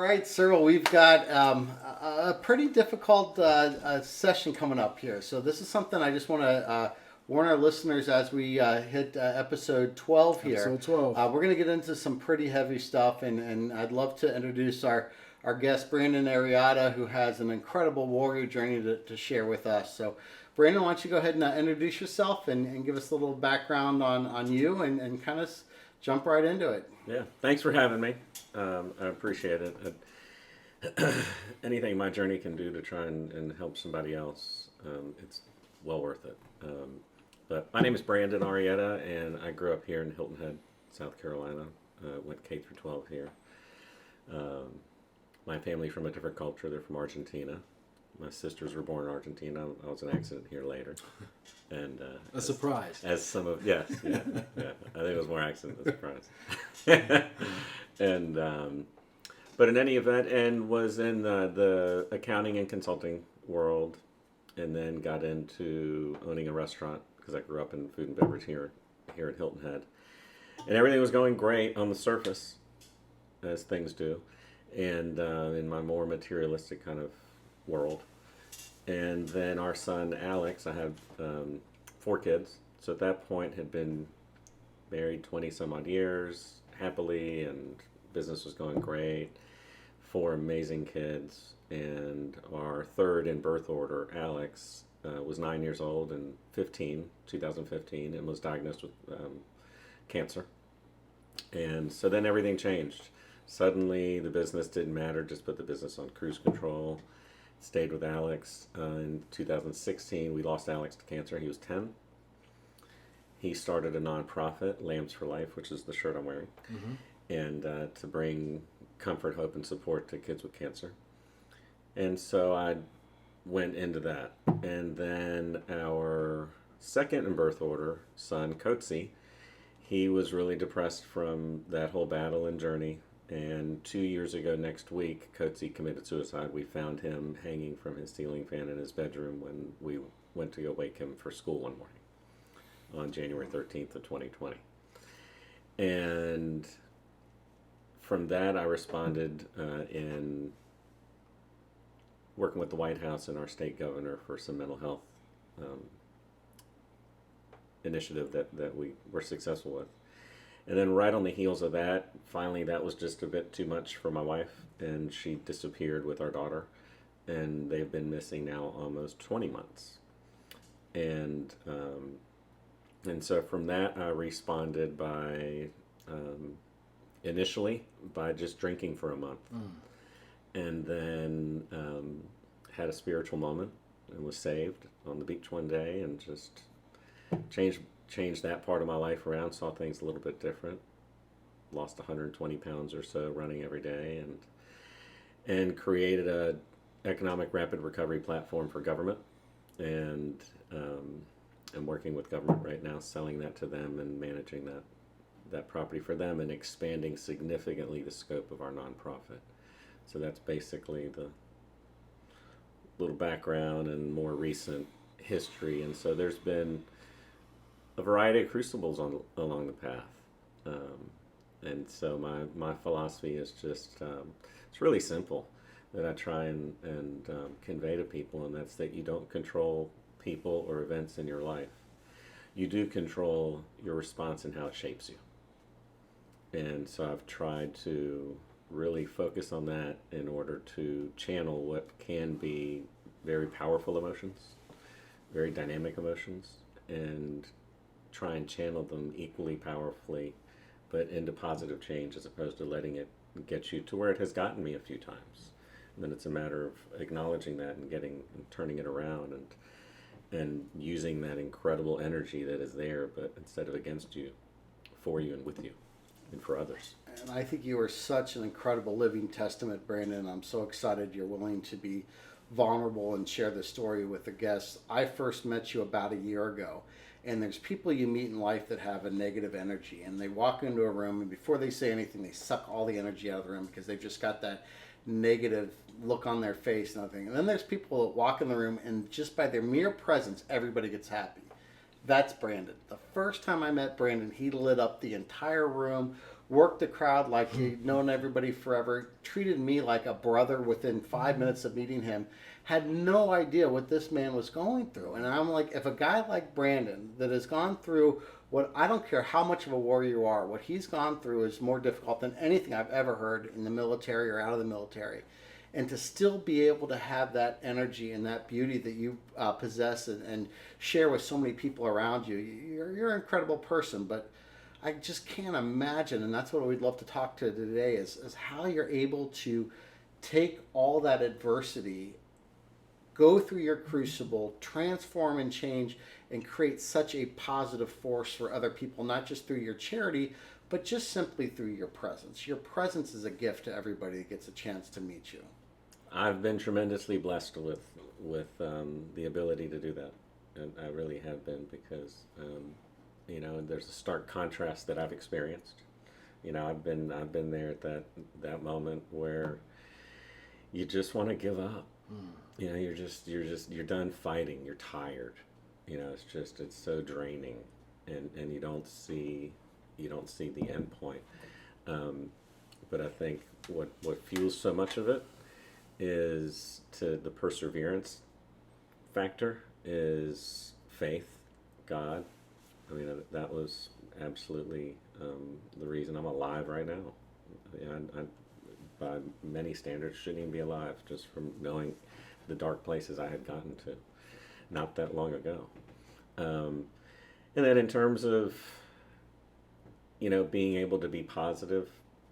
right, Cyril, we've got a pretty difficult session coming up here. So this is something I just want to warn our listeners as we hit episode 12 here. Episode 12. We're going to get into some pretty heavy stuff, and I'd love to introduce our guest, Brandon Arriata, who has an incredible warrior journey to share with us. So, Brandon, why don't you go ahead and introduce yourself and give us a little background on you and kind of jump right into it. Yeah, thanks for having me. I appreciate it. Anything my journey can do to try and help somebody else, it's well worth it. But my name is Brandon Arriata, and I grew up here in Hilton Head, South Carolina. Went K through 12 here. My family from a different culture. They're from Argentina. My sisters were born in Argentina. I was an accident here later. And a surprise. As some of, yes, yeah. I think it was more accident than surprise. And, but in any event, and was in the accounting and consulting world, and then got into owning a restaurant because I grew up in food and beverage here at Hilton Head. And everything was going great on the surface, as things do, and in my more materialistic kind of world. And then our son Alex, I have 4 kids, so at that point had been married 20 some odd years happily, and business was going great. 4 amazing kids, and our third in birth order, Alex, was 9 years old in 2015, and was diagnosed with cancer. And so then everything changed. Suddenly the business didn't matter, just put the business on cruise control. Stayed with Alex. In 2016, we lost Alex to cancer. He was 10. He started a nonprofit, Lambs for Life, which is the shirt I'm wearing, and to bring comfort, hope, and support to kids with cancer. And so I went into that. And then our second in birth order, son, Coetzee, he was really depressed from that whole battle and journey. And 2 years ago next week, Coetzee committed suicide. We found him hanging from his ceiling fan in his bedroom when we went to go wake him for school one morning on January 13th of 2020. And from that, I responded in working with the White House and our state governor for some mental health initiative that we were successful with. And then right on the heels of that, finally that was just a bit too much for my wife, and she disappeared with our daughter, and they've been missing now almost 20 months. And so from that I responded by initially by just drinking for a month. And then had a spiritual moment and was saved on the beach one day, and just changed that part of my life around, saw things a little bit different, lost 120 pounds or so running every day, and created a economic rapid recovery platform for government, and I'm working with government right now, selling that to them and managing that property for them, and expanding significantly the scope of our nonprofit. So that's basically the little background and more recent history. And so there's been a variety of crucibles along the path. And so my philosophy is just, it's really simple, that I try and convey to people, and that's that you don't control people or events in your life. You do control your response and how it shapes you. And so I've tried to really focus on that in order to channel what can be very powerful emotions, very dynamic emotions, and try and channel them equally powerfully, but into positive change, as opposed to letting it get you to where it has gotten me a few times. And then it's a matter of acknowledging that and turning it around and using that incredible energy that is there, but instead of against you, for you and with you and for others. And I think you are such an incredible living testament, Brandon. I'm so excited you're willing to be vulnerable and share this story with the guests. I first met you about a year ago, and there's people you meet in life that have a negative energy, and they walk into a room, and before they say anything, they suck all the energy out of the room because they've just got that negative look on their face and everything. And then there's people that walk in the room, and just by their mere presence, everybody gets happy. That's Brandon. The first time I met Brandon, he lit up the entire room worked the crowd like he'd known everybody forever, treated me like a brother within 5 minutes of meeting him, had no idea what this man was going through. And I'm like, if a guy like Brandon that has gone through what, I don't care how much of a warrior you are, what he's gone through is more difficult than anything I've ever heard in the military or out of the military. And to still be able to have that energy and that beauty that you possess and share with so many people around you, you're an incredible person. But I just can't imagine, and that's what we'd love to talk to today, is how you're able to take all that adversity, go through your crucible, transform and change, and create such a positive force for other people, not just through your charity, but just simply through your presence. Your presence is a gift to everybody that gets a chance to meet you. I've been tremendously blessed with the ability to do that, and I really have been because you know, there's a stark contrast that I've experienced. You know, I've been there at that moment where you just want to give up. You know, you're done fighting. You're tired. You know, it's so draining, and you don't see the end point. But I think what fuels so much of it is to the perseverance factor is faith, God. I mean, that was absolutely the reason I'm alive right now. You know, I, by many standards, shouldn't even be alive just from knowing the dark places I had gotten to not that long ago. And then in terms of, you know, being able to be positive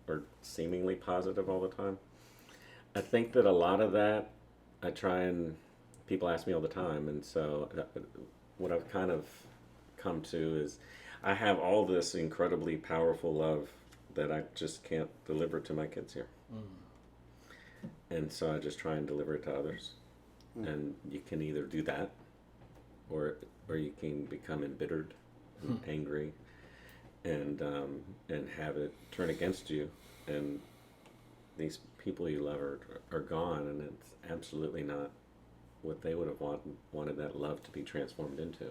or seemingly positive all the time, I think that a lot of that I try and people ask me all the time. And so what I've kind of come to is I have all this incredibly powerful love that I just can't deliver to my kids here. And so I just try and deliver it to others. And you can either do that or you can become embittered and angry and have it turn against you, and these people you love are gone, and it's absolutely not what they would have wanted that love to be transformed into.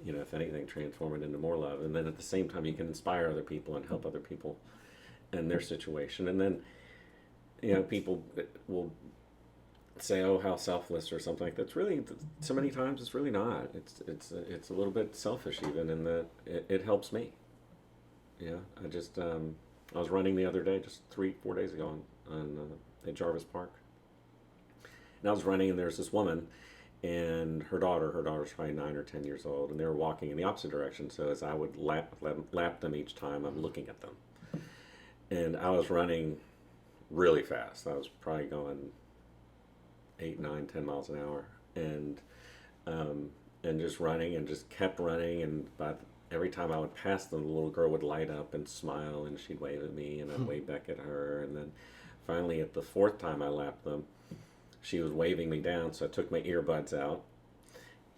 You know, if anything, transform it into more love. And then at the same time, you can inspire other people and help other people in their situation. And then, you know, people will say, "Oh, how selfless," or something like that. It's really, so many times it's really not. It's a little bit selfish even in that it helps me. Yeah, I was running the other day, just 3-4 days ago on at Jarvis Park, and I was running, and there's this woman and her daughter's probably 9 or 10 years old, and they were walking in the opposite direction. So as I would lap them each time, I'm looking at them, and I was running really fast. I was probably going 8, 9, 10 miles an hour, and just running and just kept running, and every time I would pass them, the little girl would light up and smile, and she'd wave at me, and I'd wave back at her, and then finally at the 4th time I lapped them, she was waving me down, so I took my earbuds out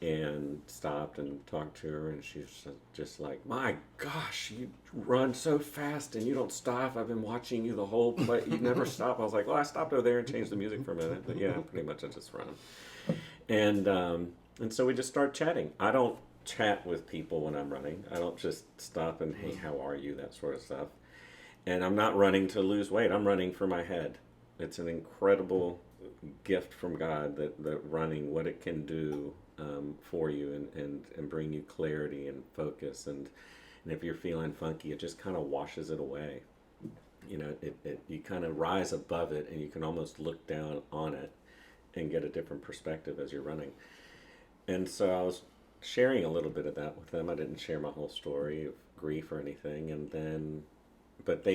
and stopped and talked to her, and she's just like, "My gosh, you run so fast and you don't stop. I've been watching you the whole play. You never stop." I was like, "Well, I stopped over there and changed the music for a minute, but yeah, pretty much I just run." And so we just start chatting. I don't chat with people when I'm running. I don't just stop and, "Hey, how are you?" that sort of stuff. And I'm not running to lose weight. I'm running for my head. It's an incredible gift from God that running, what it can do for you and bring you clarity and focus. And if you're feeling funky, it just kind of washes it away. You know, you kind of rise above it, and you can almost look down on it and get a different perspective as you're running. And so I was sharing a little bit of that with them. I didn't share my whole story of grief or anything. And then, but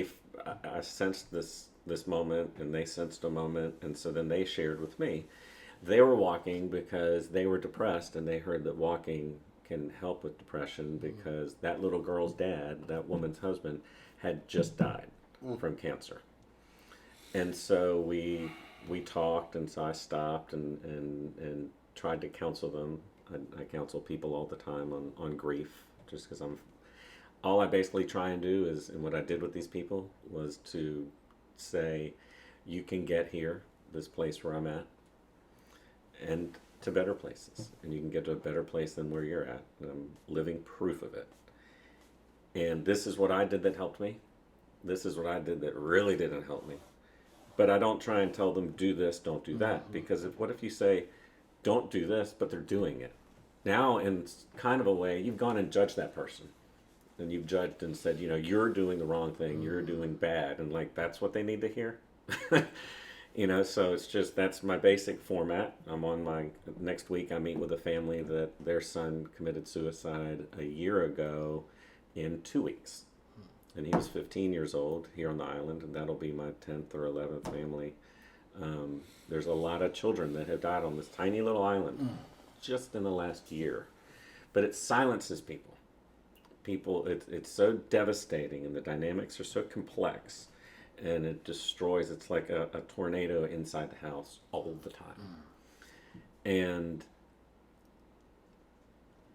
I sensed this moment, and they sensed a moment, and so then they shared with me. They were walking because they were depressed, and they heard that walking can help with depression because that little girl's dad, that woman's husband, had just died from cancer. And so we talked, and so I stopped and tried to counsel them. I counsel people all the time on grief, just because all I basically try and do is, and what I did with these people was to say, you can get here, this place where I'm at, and to better places, and you can get to a better place than where you're at, and I'm living proof of it. And this is what I did that helped me, this is what I did that really didn't help me. But I don't try and tell them, do this, don't do that. Because what if you say, don't do this, but they're doing it? Now, in kind of a way, you've gone and judged that person. And you've judged and said, you're doing the wrong thing, you're doing bad. And like, that's what they need to hear. So it's just, that's my basic format. I'm on my, next week I meet with a family that their son committed suicide a year ago in 2 weeks. And he was 15 years old here on the island, and that'll be my 10th or 11th family. There's a lot of children that have died on this tiny little island just in the last year. But it silences people. It's so devastating, and the dynamics are so complex, and it destroys. It's like a tornado inside the house all the time. And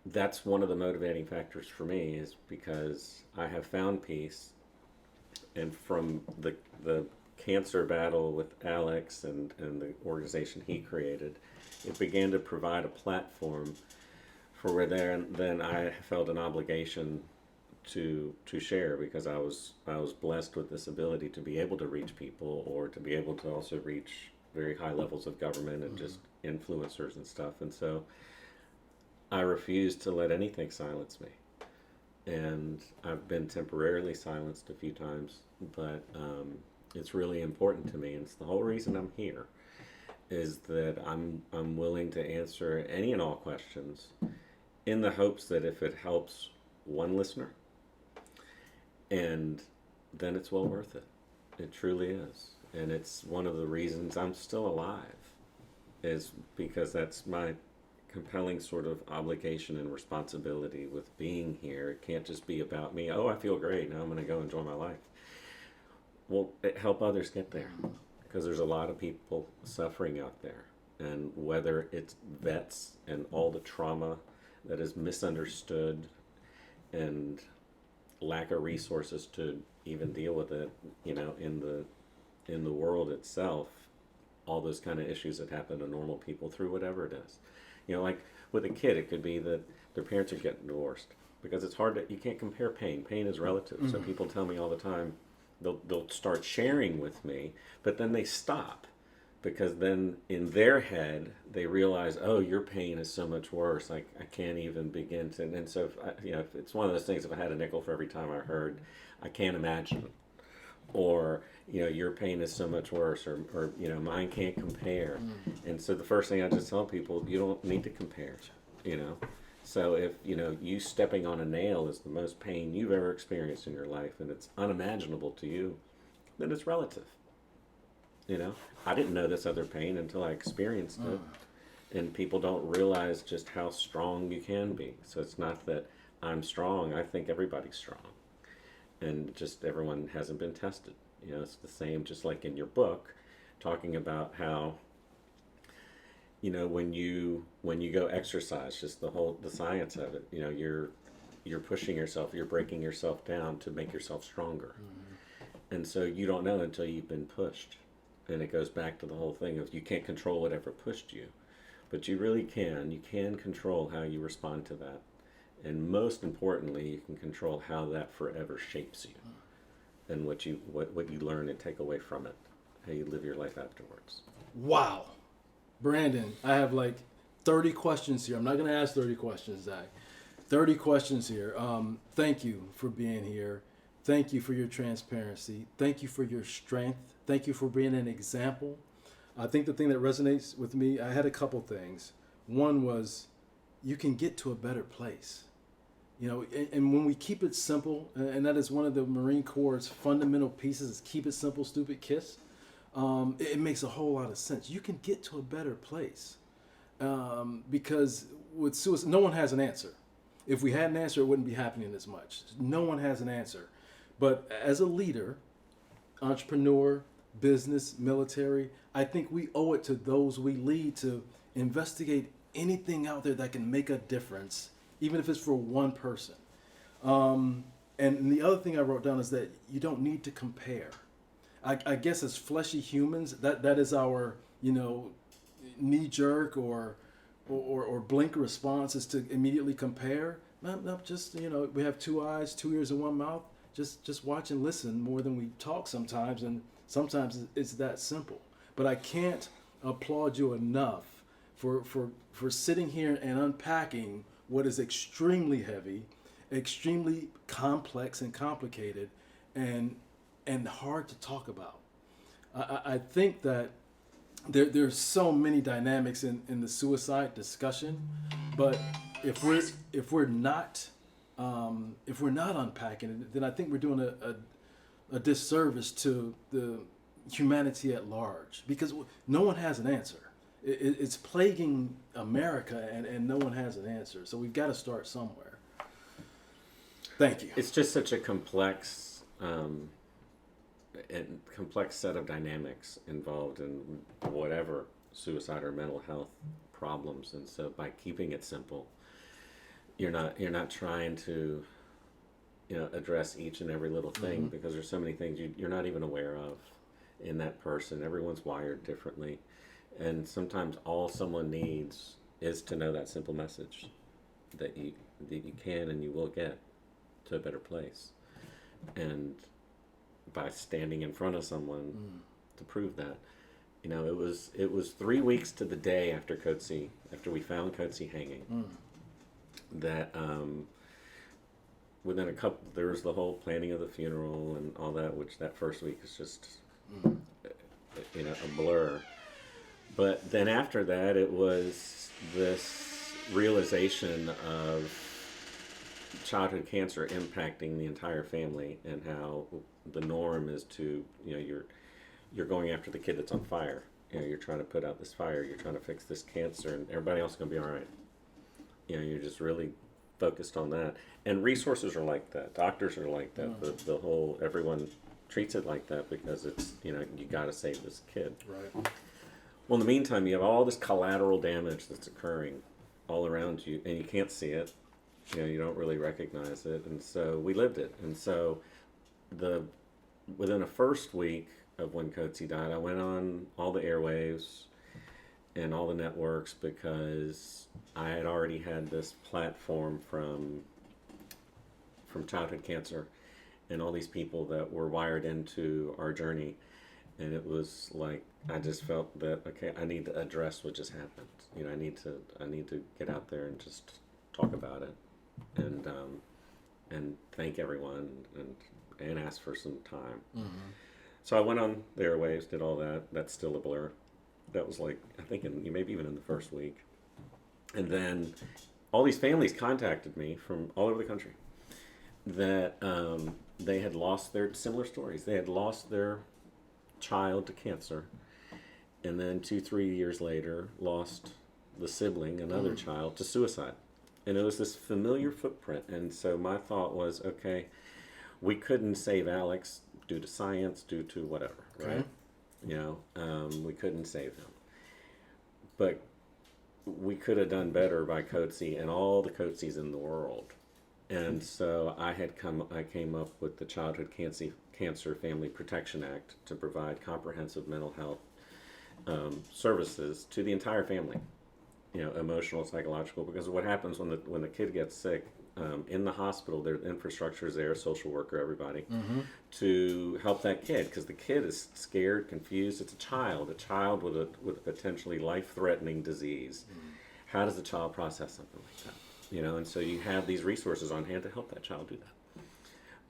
that's one of the motivating factors for me, is because I have found peace, and from the cancer battle with Alex and the organization he created, it began to provide a platform for where then I felt an obligation to share, because I was blessed with this ability to be able to reach people, or to be able to also reach very high levels of government and just influencers and stuff. And so I refuse to let anything silence me. And I've been temporarily silenced a few times, but it's really important to me. And it's the whole reason I'm here, is that I'm willing to answer any and all questions, in the hopes that if it helps one listener, and then it's well worth it. It truly is. And it's one of the reasons I'm still alive, is because that's my compelling sort of obligation and responsibility with being here. It can't just be about me. Oh, I feel great, now I'm going to go enjoy my life. Well, help others get there, because there's a lot of people suffering out there. And whether it's vets and all the trauma that is misunderstood and lack of resources to even deal with it, in the world itself, all those kind of issues that happen to normal people through whatever it is. Like with a kid, it could be that their parents are getting divorced, because it's hard you can't compare pain. Pain is relative. So people tell me all the time, they'll start sharing with me, but then they stop, because then in their head they realize, oh, your pain is so much worse. I can't even begin to. And so if it's one of those things. If I had a nickel for every time I heard, I can't imagine, or your pain is so much worse, or mine can't compare. And so the first thing I just tell people, you don't need to compare. So if you stepping on a nail is the most pain you've ever experienced in your life, and it's unimaginable to you, then it's relative. I didn't know this other pain until I experienced it. And people don't realize just how strong you can be. So it's not that I'm strong. I think everybody's strong, and just everyone hasn't been tested. It's the same, just like in your book, talking about how when you go exercise, just the science of it, you're pushing yourself, you're breaking yourself down to make yourself stronger. And so you don't know until you've been pushed. And it goes back to the whole thing of, you can't control whatever pushed you, but you really can. You can control how you respond to that. And most importantly, you can control how that forever shapes you, and what you learn and take away from it, how you live your life afterwards. Wow. Brandon, I have like 30 questions here. I'm not going to ask 30 questions, Zach. 30 questions here. Thank you for being here. Thank you for your transparency. Thank you for your strength. Thank you for being an example. I think the thing that resonates with me, I had a couple things. One was, you can get to a better place. And when we keep it simple, and that is one of the Marine Corps' fundamental pieces, is keep it simple, stupid, kiss. It makes a whole lot of sense. You can get to a better place, because with suicide, no one has an answer. If we had an answer, it wouldn't be happening as much. No one has an answer. But as a leader, entrepreneur, business, military, I think we owe it to those we lead to investigate anything out there that can make a difference, even if it's for one person. And the other thing I wrote down is that you don't need to compare. I guess as fleshy humans, that is our knee jerk or blink response, is to immediately compare. No, just we have two eyes, 2 ears, and one mouth. just watch and listen more than we talk sometimes, and sometimes it's that simple. But I can't applaud you enough for sitting here and unpacking what is extremely heavy, extremely complex and complicated, and hard to talk about. I think that there's so many dynamics in the suicide discussion, but if we're not unpacking it, then I think we're doing a disservice to the humanity at large, because no one has an answer. It's plaguing America, and no one has an answer. So we've got to start somewhere. Thank you. It's just such a complex set of dynamics involved in whatever suicide or mental health problems, and so by keeping it simple, you're not trying to address each and every little thing, because there's so many things you're not even aware of in that person. Everyone's wired differently, and sometimes all someone needs is to know that simple message that you can and you will get to a better place, and by standing in front of someone to prove that. It was 3 weeks to the day after we found Coetzee hanging, that within a couple, there was the whole planning of the funeral and all that, which that first week is just a blur. But then after that, it was this realization of childhood cancer impacting the entire family, and how the norm is to, you're going after the kid that's on fire. You're trying to put out this fire, you're trying to fix this cancer, and everybody else is going to be all right. You're just really focused on that. And resources are like that. Doctors are like that. The whole, everyone treats it like that, because it's, you got to save this kid. Right. Well, in the meantime, you have all this collateral damage that's occurring all around you, and you can't see it. You don't really recognize it. And so we lived it. And so within the first week of when Coetzee died, I went on all the airwaves and all the networks, because I had already had this platform from childhood cancer and all these people that were wired into our journey. And it was like, I just felt that, okay, I need to address what just happened. I need to get out there and just talk about it, and thank everyone, and ask for some time. So I went on the airwaves, did all that. That's still a blur. That was like, I think maybe even in the first week. And then all these families contacted me from all over the country that they had lost their similar stories. They had lost their child to cancer, and then 2-3 years later lost the sibling, another child, to suicide. And it was this familiar footprint. And so my thought was, okay, we couldn't save Alex due to science, due to whatever, right? We couldn't save him, but we could have done better by Coetzee and all the Coetzees in the world. And so I came up with the Childhood Cancer Family Protection Act to provide comprehensive mental health services to the entire family, emotional, psychological, because what happens when the kid gets sick, in the hospital, their infrastructure is there, social worker, everybody, to help that kid, because the kid is scared, confused. It's a child with a potentially life-threatening disease. How does the child process something like that? And so you have these resources on hand to help that child do that.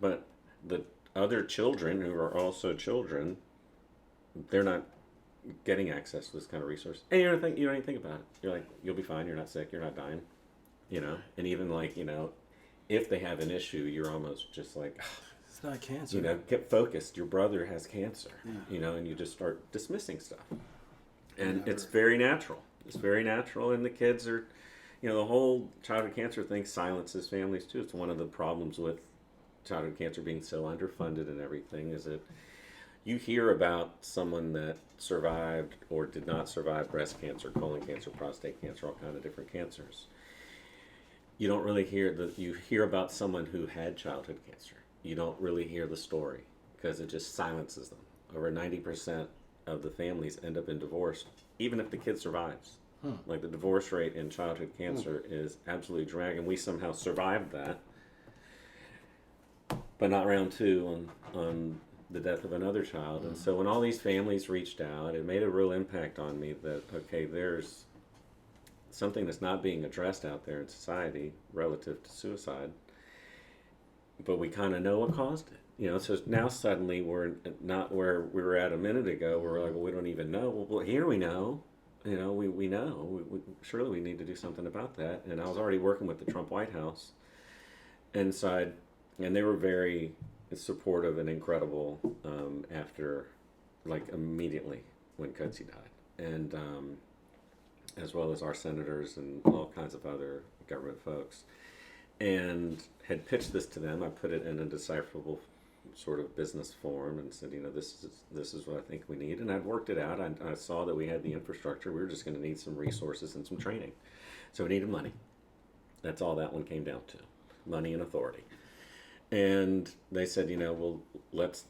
But the other children who are also children, they're not getting access to this kind of resource. And you don't even think about it. You're like, you'll be fine. You're not sick. You're not dying. And even like, if they have an issue, you're almost just like, it's not cancer. Get focused. Your brother has cancer, and you just start dismissing stuff. And it's very natural. It's very natural. And the kids are, the whole childhood cancer thing silences families too. It's one of the problems with childhood cancer being so underfunded and everything, is that you hear about someone that survived or did not survive breast cancer, colon cancer, prostate cancer, all kinds of different cancers. You don't really you hear about someone who had childhood cancer. You don't really hear the story, because it just silences them. Over 90% of the families end up in divorce, even if the kid survives. Like, the divorce rate in childhood cancer is absolutely dragging. We somehow survived that. but not round two on the death of another child. And so when all these families reached out, it made a real impact on me that, okay, there's something that's not being addressed out there in society relative to suicide, but we kind of know what caused it. You know, so now suddenly we're not where we were at a minute ago, where we're like, well, we don't even know. Well, here we know. You know, we know. Surely we need to do something about that. And I was already working with the Trump White House inside, and they were very supportive and incredible after, like, immediately when Coetzee died. And as well as our senators and all kinds of other government folks. And had pitched this to them. I put it in a decipherable sort of business form and said, you know, this is what I think we need. And I'd worked it out. I saw that we had the infrastructure. We were just going to need some resources and some training. So we needed money. That's all that one came down to, money and authority. And they said, you know, well, let's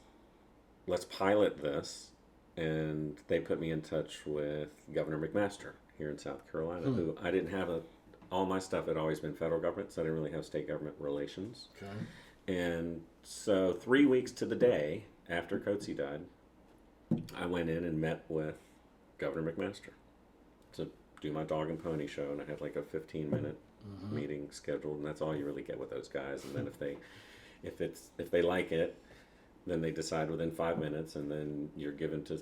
pilot this. And they put me in touch with Governor McMaster here in South Carolina, who I didn't have all my stuff had always been federal government, so I didn't really have state government relations. Okay. And so 3 weeks to the day after Coetzee died, I went in and met with Governor McMaster to do my dog and pony show, and I had like a 15-minute meeting scheduled, and that's all you really get with those guys. And then if they like it, then they decide within 5 minutes, and then you're given to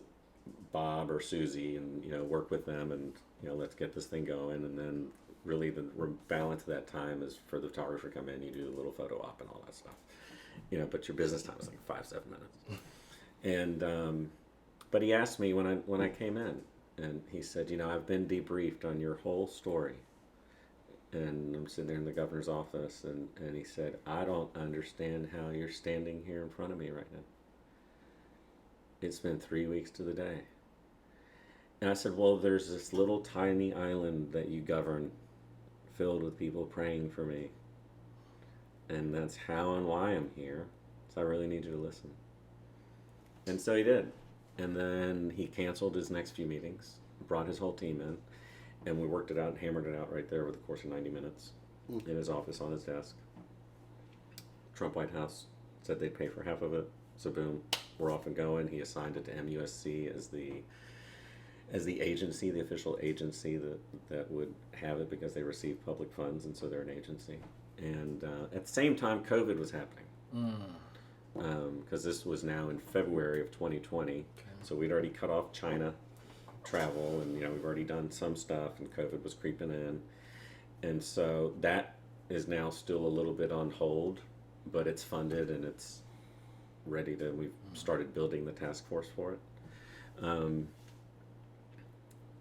Bob or Susie, and you know, work with them, and you know, let's get this thing going. And then really the balance of that time is for the photographer to come in, you do a little photo op and all that stuff, you know, but your business time is like 5-7 minutes. And but he asked me when I came in, and he said, you know, I've been debriefed on your whole story. And I'm sitting there in the governor's office, and he said, I don't understand how you're standing here in front of me right now. It's been 3 weeks to the day. And I said, well, there's this little tiny island that you govern filled with people praying for me. And that's how and why I'm here. So I really need you to listen. And so he did. And then he canceled his next few meetings, brought his whole team in, and we worked it out and hammered it out right there over the course of 90 minutes in his office on his desk. Trump White House said they'd pay for half of it. So boom, we're off and going. He assigned it to MUSC as the agency, the official agency that would have it, because they receive public funds, and so they're an agency. And at the same time, COVID was happening. Because this was now in February of 2020. Okay. So we'd already cut off China travel, and you know, we've already done some stuff, and COVID was creeping in. And so that is now still a little bit on hold, but it's funded and it's ready to, we've started building the task force for it.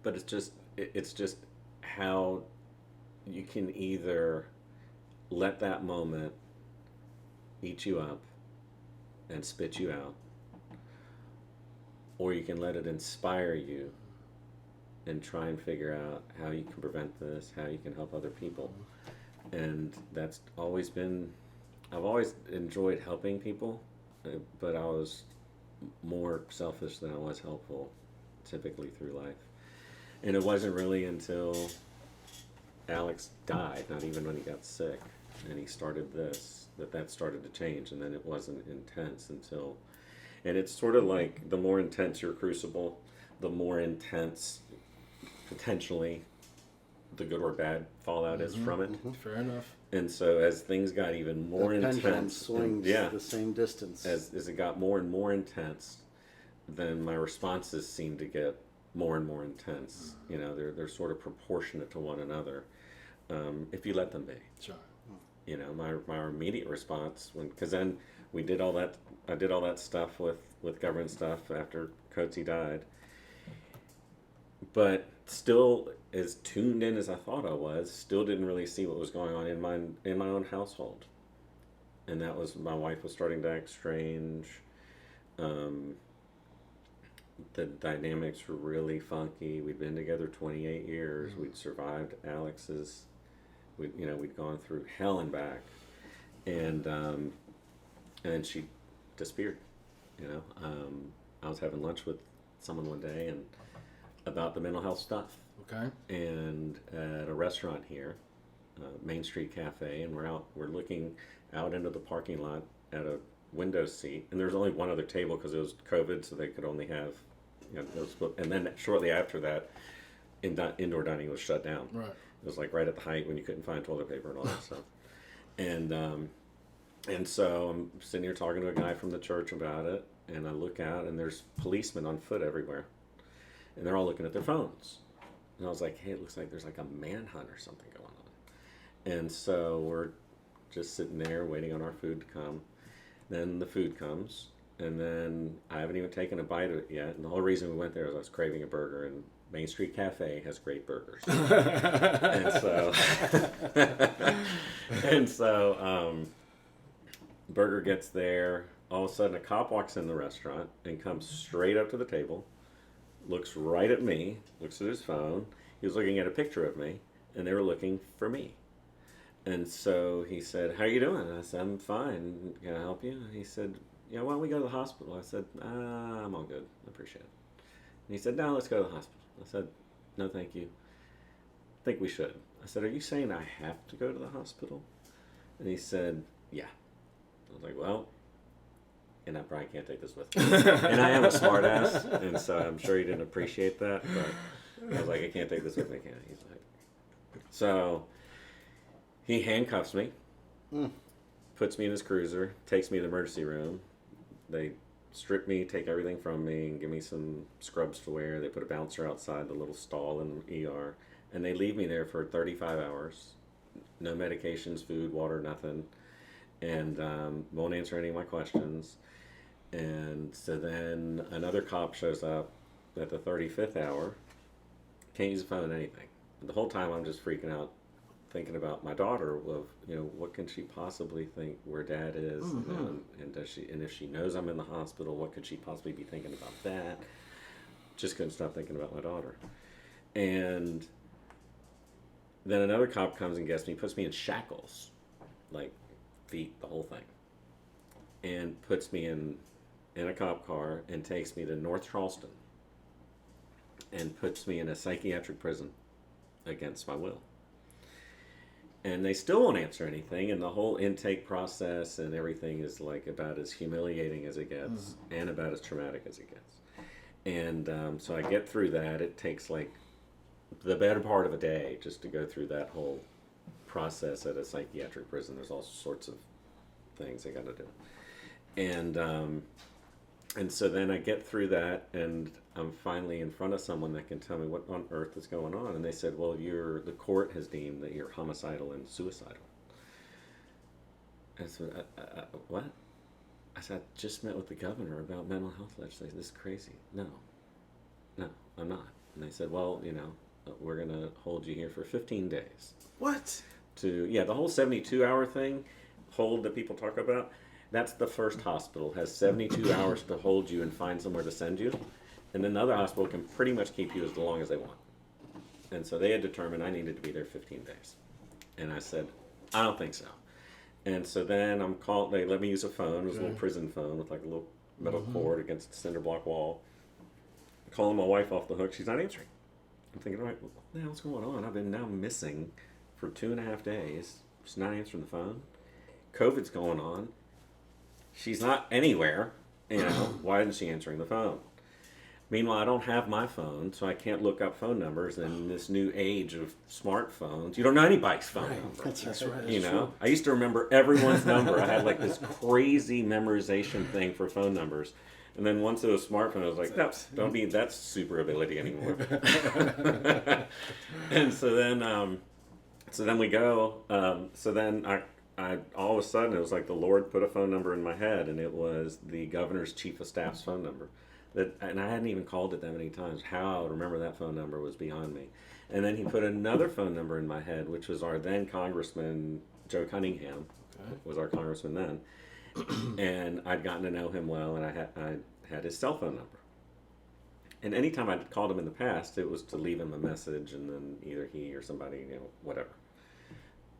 But it's just how you can either let that moment eat you up and spit you out, or you can let it inspire you and try and figure out how you can prevent this, how you can help other people. And that's always been, I've always enjoyed helping people, but I was more selfish than I was helpful, typically through life. And it wasn't really until Alex died, not even when he got sick, and he started this, that started to change. And then it wasn't intense until, and it's sort of like the more intense your crucible, the more intense potentially the good or bad fallout is from it. Fair enough. And so as things got even more the pendulum intense, swings the same distance. As it got more and more intense, then my responses seemed to get more and more intense. You know, they're sort of proportionate to one another, if you let them be. Sure. You know, my immediate response, because then we did all that, I did all that stuff with government stuff after Coetzee died, but still as tuned in as I thought I was, still didn't really see what was going on in my own household. And that was, my wife was starting to act strange. The dynamics were really funky. We'd been together 28 years. We'd survived Alex's, we'd gone through hell and back. And then she disappeared. You know, I was having lunch with someone one day and about the mental health stuff. Okay. And at a restaurant here, Main Street Cafe, and we're looking out into the parking lot at window seat, and there was only one other table because it was COVID, so they could only have, and then shortly after that, indoor dining was shut down. Right. It was like right at the height when you couldn't find toilet paper and all that stuff. And so I'm sitting here talking to a guy from the church about it, and I look out, and there's policemen on foot everywhere, and they're all looking at their phones. And I was like, hey, it looks like there's like a manhunt or something going on. And so we're just sitting there waiting on our food to come. Then the food comes, and then I haven't even taken a bite of it yet. And the whole reason we went there was I was craving a burger, and Main Street Cafe has great burgers. and so burger gets there. All of a sudden, a cop walks in the restaurant and comes straight up to the table, looks right at me, looks at his phone. He was looking at a picture of me, and they were looking for me. And so he said, how are you doing? And I said, I'm fine. Can I help you? And he said, why don't we go to the hospital? I said, I'm all good. I appreciate it. And he said, no, let's go to the hospital. I said, no, thank you. I think we should. I said, are you saying I have to go to the hospital? And he said, yeah. I was like, well, and I probably can't take this with me. And I am a smart ass, and so I'm sure he didn't appreciate that, but I was like, I can't take this with me, can I? He's like, so he handcuffs me, puts me in his cruiser, takes me to the emergency room. They strip me, take everything from me, and give me some scrubs to wear. They put a bouncer outside the little stall in the ER, and they leave me there for 35 hours. No medications, food, water, nothing. And won't answer any of my questions. And so then another cop shows up at the 35th hour. Can't use the phone, anything. The whole time I'm just freaking out, thinking about my daughter. Of what can she possibly think where Dad is, and does she? And if she knows I'm in the hospital, what could she possibly be thinking about that? Just couldn't stop thinking about my daughter. And then another cop comes and gets me, puts me in shackles, like feet, the whole thing, and puts me in a cop car and takes me to North Charleston and puts me in a psychiatric prison against my will. And they still won't answer anything, and the whole intake process and everything is like about as humiliating as it gets and about as traumatic as it gets. And so I get through that. It takes like the better part of a day just to go through that whole process at a psychiatric prison. There's all sorts of things they got to do. And so then I get through that, and I'm finally in front of someone that can tell me what on earth is going on. And they said, well, the court has deemed that you're homicidal and suicidal. And so, what? I said, I just met with the governor about mental health legislation. This is crazy. No, I'm not. And they said, well, we're going to hold you here for 15 days. What? The whole 72-hour thing, hold that people talk about, that's the first hospital, has 72 hours to hold you and find somewhere to send you. And then the other hospital can pretty much keep you as long as they want. And so they had determined I needed to be there 15 days. And I said, I don't think so. And so then I'm called, they let me use a phone. It was a little prison phone with like a little metal cord against the cinder block wall. I'm calling my wife off the hook. She's not answering. I'm thinking, all right, what the hell's going on? I've been now missing for 2.5 days. She's not answering the phone. COVID's going on. She's not anywhere. Why isn't she answering the phone? Meanwhile, I don't have my phone, so I can't look up phone numbers. And in this new age of smartphones, you don't know anybody's phone number. That's right. I used to remember everyone's number. I had like this crazy memorization thing for phone numbers. And then once it was smartphone, I was like, no, don't need that super ability anymore. And so then we go. So then I all of a sudden, it was like the Lord put a phone number in my head, and it was the governor's chief of staff's phone number. And I hadn't even called it that many times. How I would remember that phone number was beyond me. And then he put another phone number in my head, which was our then Congressman, Joe Cunningham, was our congressman then. And I'd gotten to know him well, and I had his cell phone number. And anytime I'd called him in the past, it was to leave him a message, and then either he or somebody, whatever.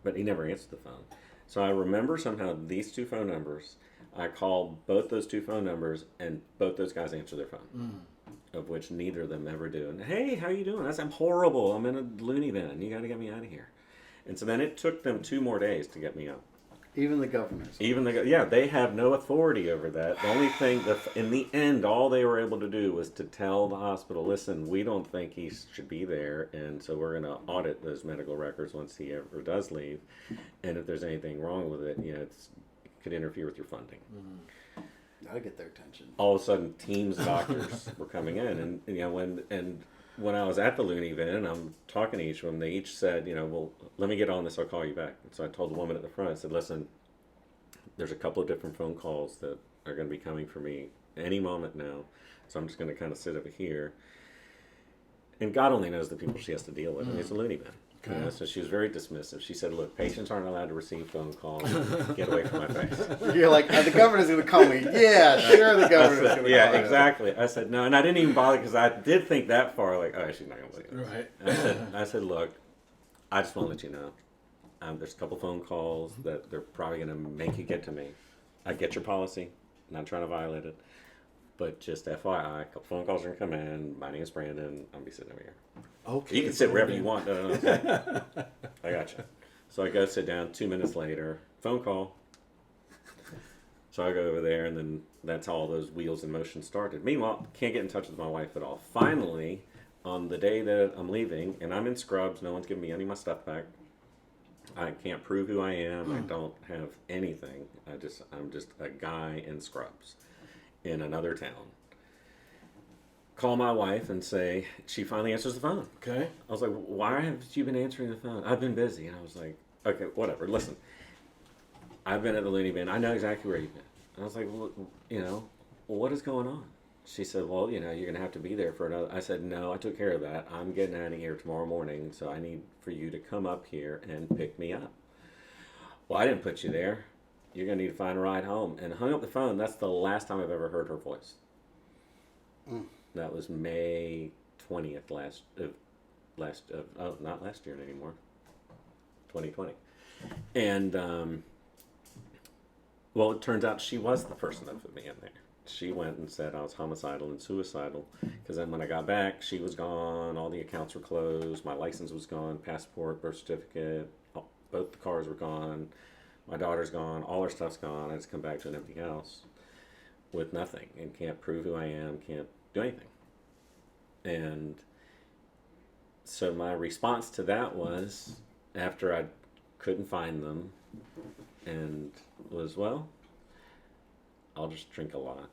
But he never answered the phone. So I remember somehow these two phone numbers. I called both those two phone numbers, and both those guys answered their phone, of which neither of them ever do. And, hey, how you doing? I said, I'm horrible. I'm in a loony bin. You got to get me out of here. And so then it took them 2 more days to get me up. Even the governors. They have no authority over that. The only thing that in the end, all they were able to do was to tell the hospital, listen, we don't think he should be there, and so we're going to audit those medical records once he ever does leave, and if there's anything wrong with it, it could interfere with your funding. Gotta get their attention. All of a sudden, teams of doctors were coming in, and when I was at the Looney Bin and I'm talking to each of them, they each said, well, let me get on this, I'll call you back. And so I told the woman at the front, I said, listen, there's a couple of different phone calls that are going to be coming for me any moment now, so I'm just going to kind of sit over here. And God only knows the people she has to deal with. I mean, it's a Looney Bin. Okay. So she was very dismissive. She said, look, patients aren't allowed to receive phone calls. Get away from my face. You're like, the governor's going to call me. Yeah, sure, the governor's going to call yeah, me. exactly. I said, no, and I didn't even bother because I did think that far, like, oh, she's not going to believe it. Right. I said, look, I just want to let you know. There's a couple phone calls that they're probably going to make you get to me. I get your policy. I'm not trying to violate it. But just FYI, a couple phone calls are going to come in. My name is Brandon. I'll be sitting over here. Okay. You can sit wherever you want. No. I got you. So I go sit down. 2 minutes later, phone call. So I go over there, and then that's how all those wheels in motion started. Meanwhile, can't get in touch with my wife at all. Finally, on the day that I'm leaving, and I'm in scrubs, no one's giving me any of my stuff back. I can't prove who I am. I don't have anything. I'm just a guy in scrubs in another town. Call my wife and say, she finally answers the phone. Okay. I was like, why haven't you been answering the phone? I've been busy. And I was like, okay, whatever. Listen, I've been at the Looney Bin. I know exactly where you've been. And I was like, well, what is going on? She said, well, you're going to have to be there for another. I said, no, I took care of that. I'm getting out of here tomorrow morning, so I need for you to come up here and pick me up. Well, I didn't put you there. You're going to need to find a ride home. And hung up the phone. That's the last time I've ever heard her voice. That was May 20th not last year anymore, 2020. And, well, it turns out she was the person that put me in there. She went and said I was homicidal and suicidal, because then when I got back, she was gone, all the accounts were closed, my license was gone, passport, birth certificate, both the cars were gone, my daughter's gone, all her stuff's gone. I just come back to an empty house with nothing and can't prove who I am, can't do anything. And so my response to that was, after I couldn't find them, and was, well, I'll just drink a lot.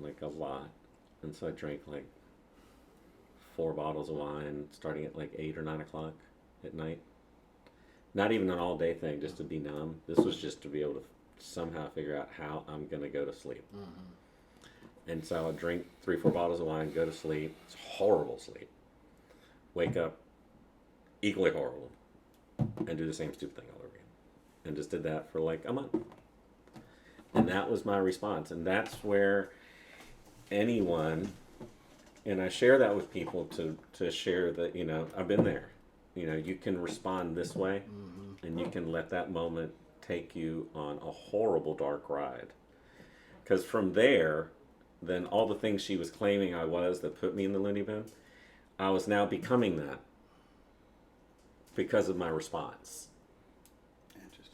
Like a lot. And so I drank like 4 bottles of wine starting at like 8 or 9 o'clock at night. Not even an all day thing, just to be numb. This was just to be able to somehow figure out how I'm going to go to sleep. And so I would drink 3, 4 bottles of wine, go to sleep. It's horrible sleep. Wake up, equally horrible, and do the same stupid thing all over again. And just did that for like a month. And that was my response. And that's where anyone, and I share that with people to share that, I've been there. You can respond this way, and you can let that moment take you on a horrible dark ride. Because from there, then all the things she was claiming I was that put me in the Looney Bin, I was now becoming that because of my response.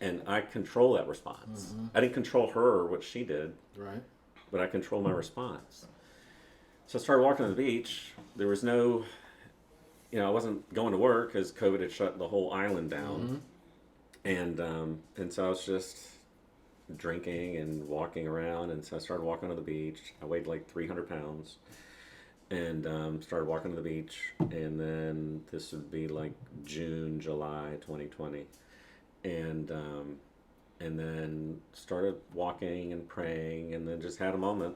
And I control that response. I didn't control her or what she did, Right. but I control my response. So I started walking to the beach. There was no, I wasn't going to work because COVID had shut the whole island down. And so I was just drinking and walking around. And so I started walking to the beach. I weighed like 300 pounds. And started walking to the beach. And then this would be like June, July 2020. And then started walking and praying, and then just had a moment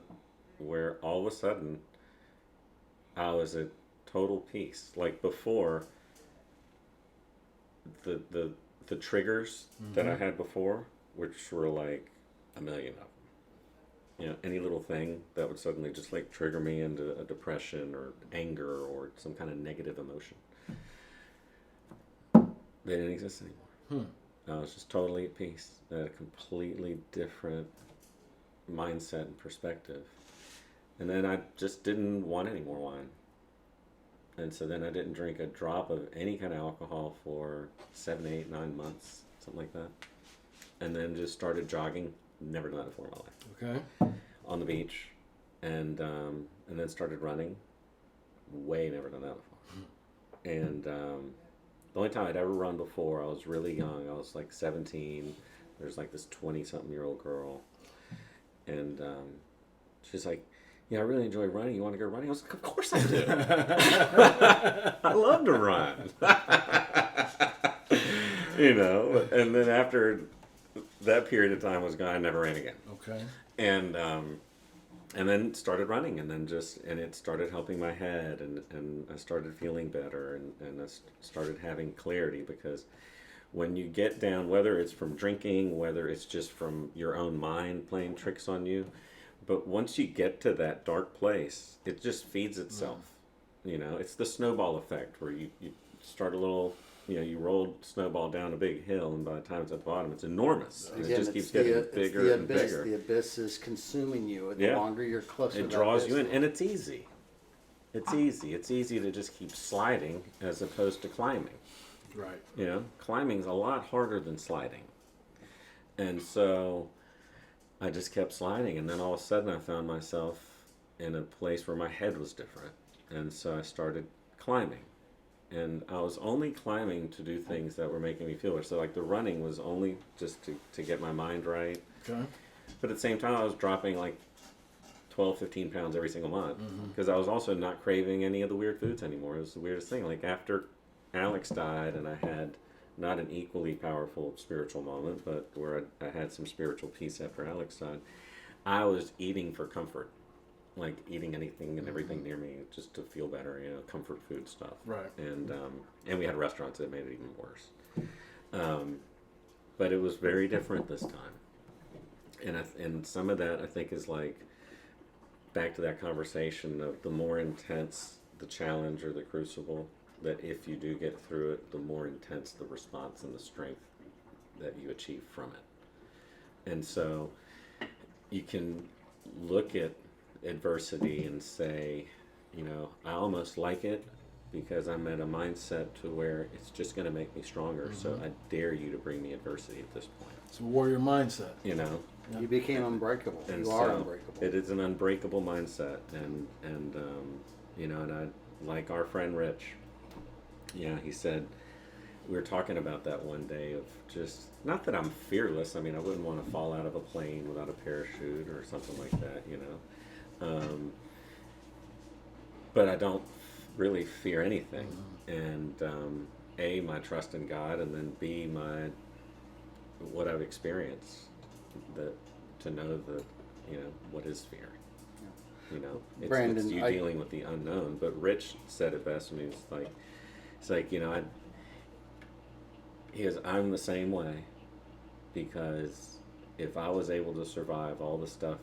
where all of a sudden I was at total peace. Like before, the triggers that I had before, which were like a million of them. Any little thing that would suddenly just like trigger me into a depression or anger or some kind of negative emotion. They didn't exist anymore. I was just totally at peace. I had a completely different mindset and perspective. And then I just didn't want any more wine. And so then I didn't drink a drop of any kind of alcohol for 7, 8, 9 months, something like that. and then just started jogging. Never done that before in my life. Okay. On the beach, and then started running. Way never done that before. And the only time I'd ever run before, I was really young. I was like 17. There's like this 20-something-year-old girl, and she's like, "Yeah, I really enjoy running. You want to go running?" I was like, "Of course I do. I love to run." You know. And then after that period of time was gone, I never ran again. Okay. And then started running, and then and it started helping my head, and I started feeling better, and I started having clarity, because when you get down, whether it's from drinking, whether it's just from your own mind playing tricks on you, but once you get to that dark place, it just feeds itself. You know, it's the snowball effect, where you start a little, you know, you roll snowball down a big hill, and by the time it's at the bottom, it's enormous. And Again, it just keeps it's getting bigger and abyss. bigger. The abyss is consuming you. The longer you're closer to It that draws abyss, you in, and it's easy. It's easy. It's easy to just keep sliding as opposed to climbing. Right. You know, climbing's a lot harder than sliding. And so I just kept sliding, and then all of a sudden I found myself in a place where my head was different. And so I started climbing. And I was only climbing to do things that were making me feel better. So like the running was only just to get my mind right. Okay. But at the same time, I was dropping like 12, 15 pounds every single month, because I was also not craving any of the weird foods anymore. It was the weirdest thing. Like after Alex died, and I had not an equally powerful spiritual moment, but where I had some spiritual peace after Alex died, I was eating for comfort, like eating anything and everything near me just to feel better, you know, comfort food stuff. Right. And we had restaurants that made it even worse. But it was very different this time. And some of that, I think, is like back to that conversation of the more intense the challenge or the crucible, that if you do get through it, the more intense the response and the strength that you achieve from it. And so you can look at adversity and say, you know, I almost like it because I'm at a mindset to where it's just going to make me stronger. So I dare you to bring me adversity at this point. It's a warrior mindset. You know, you became unbreakable. and You are unbreakable. It is an unbreakable mindset, and you know, and I like our friend Rich. Yeah, he said, we were talking about that one day, of just, not that I'm fearless. I mean, I wouldn't want to fall out of a plane without a parachute or something like that, you know. But I don't really fear anything. And A, my trust in God, and then B, what I've experienced, to know that, you know, what is fear. You know, Brandon, it's you dealing with the unknown. But Rich said it best when he was like, you know, I'm the same way, because if I was able to survive all the stuff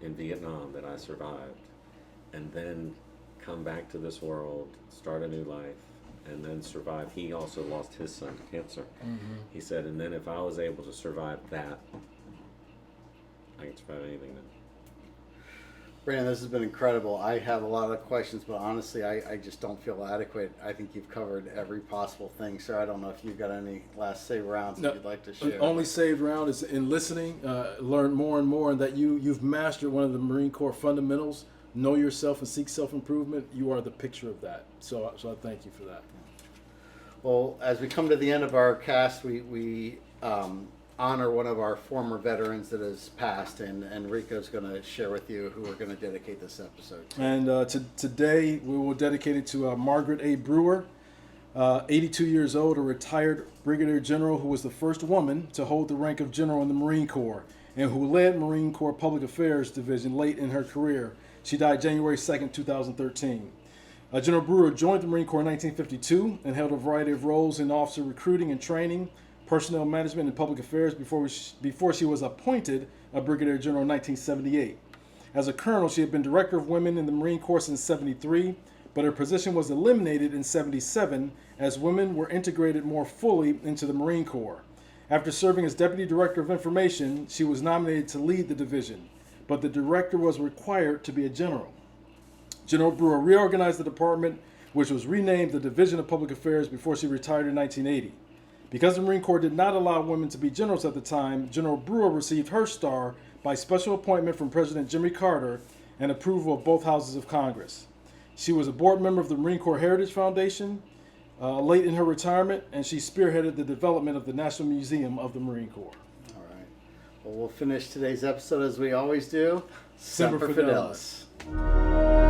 in Vietnam that I survived, and then come back to this world, start a new life, and then survive. He also lost his son to cancer. He said, and then if I was able to survive that, I can survive anything then. Brandon, this has been incredible. I have a lot of questions, but honestly, I just don't feel adequate. I think you've covered every possible thing. So I don't know if you've got any last save rounds that you'd like to share. Only saved round is in listening, learn more and more, and that you've mastered one of the Marine Corps fundamentals. Know yourself and seek self-improvement. You are the picture of that. So I thank you for that. Well, as we come to the end of our cast, we honor one of our former veterans that has passed, and Ricco's going to share with you who we're going to dedicate this episode to. And today we will dedicate it to Margaret A. Brewer, 82 years old, a retired brigadier general who was the first woman to hold the rank of general in the Marine Corps, and who led Marine Corps Public Affairs Division late in her career. She died January 2nd, 2013. General Brewer joined the Marine Corps in 1952 and held a variety of roles in officer recruiting and training, personnel management, and public affairs before she was appointed a brigadier general in 1978. As a colonel, she had been director of women in the Marine Corps since 73, but her position was eliminated in 77 as women were integrated more fully into the Marine Corps. After serving as deputy director of information, she was nominated to lead the division, but the director was required to be a general. General Brewer reorganized the department, which was renamed the Division of Public Affairs before she retired in 1980. Because the Marine Corps did not allow women to be generals at the time, General Brewer received her star by special appointment from President Jimmy Carter and approval of both houses of Congress. She was a board member of the Marine Corps Heritage Foundation late in her retirement, and she spearheaded the development of the National Museum of the Marine Corps. All right. Well, we'll finish today's episode as we always do. Semper Semper Fidelis. Fidelis.